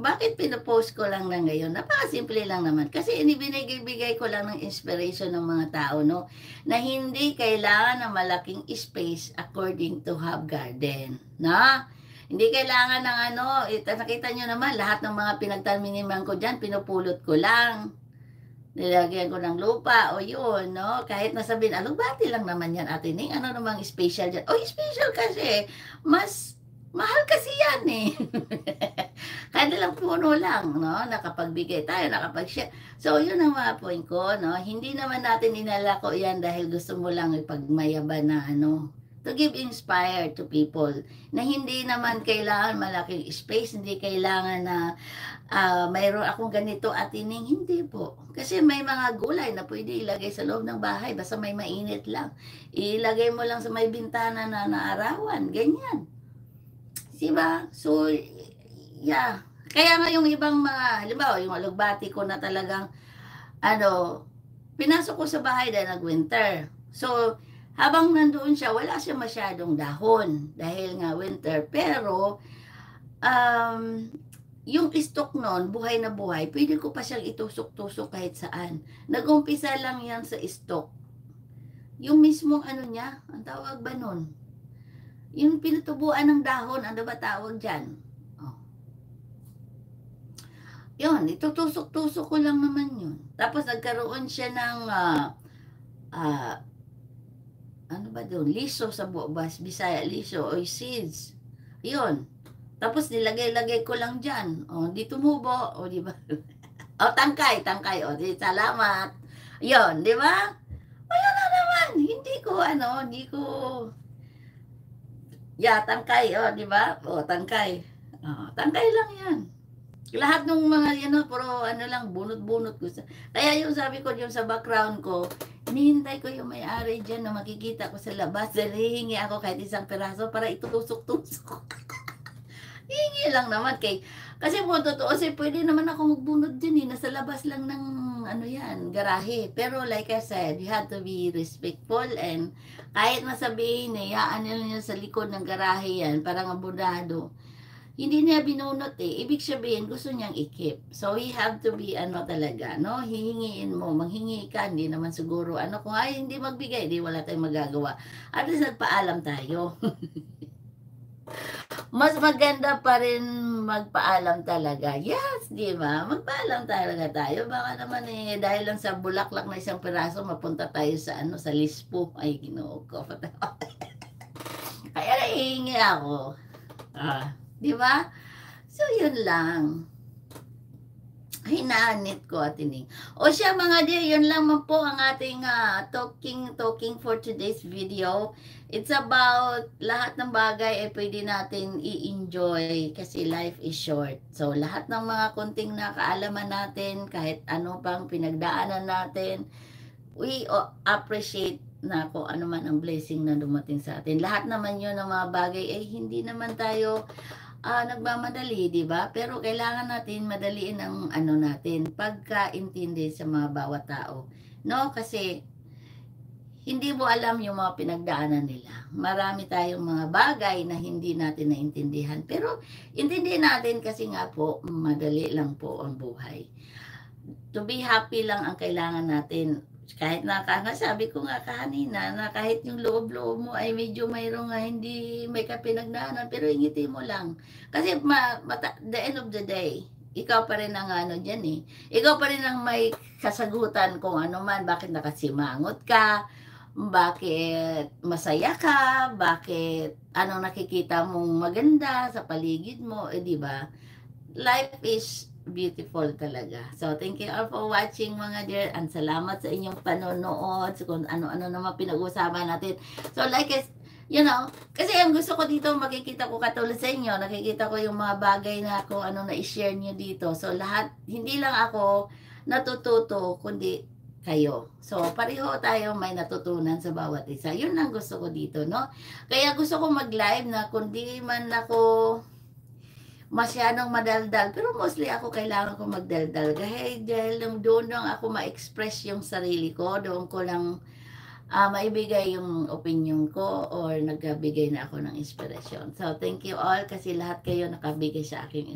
bakit pinopost ko lang na ngayon? Napakasimple lang naman. Kasi ibinigay ko lang ng inspiration ng mga tao, no? Na hindi kailangan ng malaking space according to have garden. Na? Hindi kailangan ng ano, nakita nyo naman, lahat ng mga pinagtaminiman ko dyan, pinupulot ko lang. Nilagyan ko ng lupa, o yun, no? Kahit nasabihin, alugbati lang naman yan, Ate Ning, ano namang special dyan? Oh, special kasi, mas mahal kasi yan eh. Kanilang puno lang, no? Nakapagbigay tayo, nakapag-share. So, yun ang mga point ko, no? Hindi naman natin inalako yan dahil gusto mo lang ipagmayaban na, ano, to give inspire to people na hindi naman kailangan malaking space, hindi kailangan na mayroon akong ganito at ining, hindi po. Kasi may mga gulay na pwede ilagay sa loob ng bahay, basta may mainit lang. Ilagay mo lang sa may bintana na naarawan, ganyan. Diba? So, yeah. Kaya nga yung ibang mga, halimbawa, yung alugbati ko na talagang, pinasok ko sa bahay dahil nag-winter. So, habang nandoon siya, wala siya masyadong dahon dahil nga winter. Pero, yung stock nun, buhay na buhay, pwede ko pa siyang itusok-tusok kahit saan. Nag-umpisa lang yan sa stock. Yung mismong niya, ang tawag ba nun? Yung pinutubuan ng dahon, ano ba tawag dyan? Oh. Yun, itutusok-tusok ko lang naman yun. Tapos nagkaroon siya ng, ano ba doon? Liso sa buwas, Bisaya, liso, o seeds. Yun. Tapos nilagay-lagay ko lang dyan. O, di tumubo. O, di ba? O, tangkay. O, di, salamat. Yun, di ba? Wala na naman. Hindi ko, tangkay. O, di ba? O, tangkay. O, tangkay lang yan. Lahat ng mga puro lang, bunot-bunot ko. Kaya yung sabi ko yung sa background ko, hinihintay ko yung may-ari dyan na makikita ko sa labas. Dahil hihingi ako kahit isang peraso para itutusok-tusok. Hihingi lang naman kasi kung totoo, pwede naman ako magbunot din nasa labas lang ng garahe. Pero like I said, you have to be respectful and kahit masabihin yaan nila sa likod ng garahe yan, parang abundado. Hindi niya binunot ibig sabihin gusto niyang i-keep. So, we have to be talaga, no? Hihingiin mo, manghingi ka, hindi naman siguro, kung hindi magbigay, di wala tayong magagawa. At least nagpaalam tayo. Mas maganda pa rin magpaalam talaga. Yes, di ba? Magpaalam talaga tayo. Baka naman dahil lang sa bulaklak na isang piraso, mapunta tayo sa sa lispo. Ay, Ginoo ko. Kaya naihingi ako. Di ba? So, yun lang. Hinaanit ko, Ate Ning. O siya mga dear, yun lang po ang ating talking for today's video. It's about lahat ng bagay pwede natin i-enjoy kasi life is short. So, lahat ng mga kunting nakaalaman natin, kahit ano pang pinagdaanan natin, we appreciate na kung ano man ang blessing na dumating sa atin. Lahat naman yun ng mga bagay hindi naman tayo nagmamadali, di ba? Pero kailangan natin madaliin ang natin, pagkaintindi sa mga bawat tao. No? Kasi hindi mo alam yung mga pinagdaanan nila. Marami tayong mga bagay na hindi natin naintindihan. Pero intindihin natin kasi nga po, madali lang po ang buhay. To be happy lang ang kailangan natin. Kahit sabi ko nga kanina na kahit yung loob-loob mo ay medyo mayroong hindi may kapinagdaanan, pero ingiti mo lang. Kasi the end of the day, ikaw pa rin ang dyan Ikaw pa rin ang may kasagutan kung ano man, bakit nakasimangot ka, bakit masaya ka, bakit anong nakikita mong maganda sa paligid mo, di ba? Life is beautiful talaga. So, thank you all for watching mga dear. And salamat sa inyong panonood. So, kung ano-ano naman pinag-usapan natin. So, like kasi ang gusto ko dito, makikita ko katulad sa inyo, nakikita ko yung mga bagay na kung ano na i-share nyo dito. So, lahat, hindi lang ako natututo, kundi kayo. So, pareho tayo may natutunan sa bawat isa. Yun ang gusto ko dito, no? Kaya gusto ko mag-live na kundi man ako masyadong madaldal, pero mostly ako kailangan ko magdaldal dahil doon lang ako ma-express yung sarili ko, doon ko lang maibigay yung opinion ko or nagbigay na ako ng inspirasyon. So, thank you all kasi lahat kayo nakabigay sa aking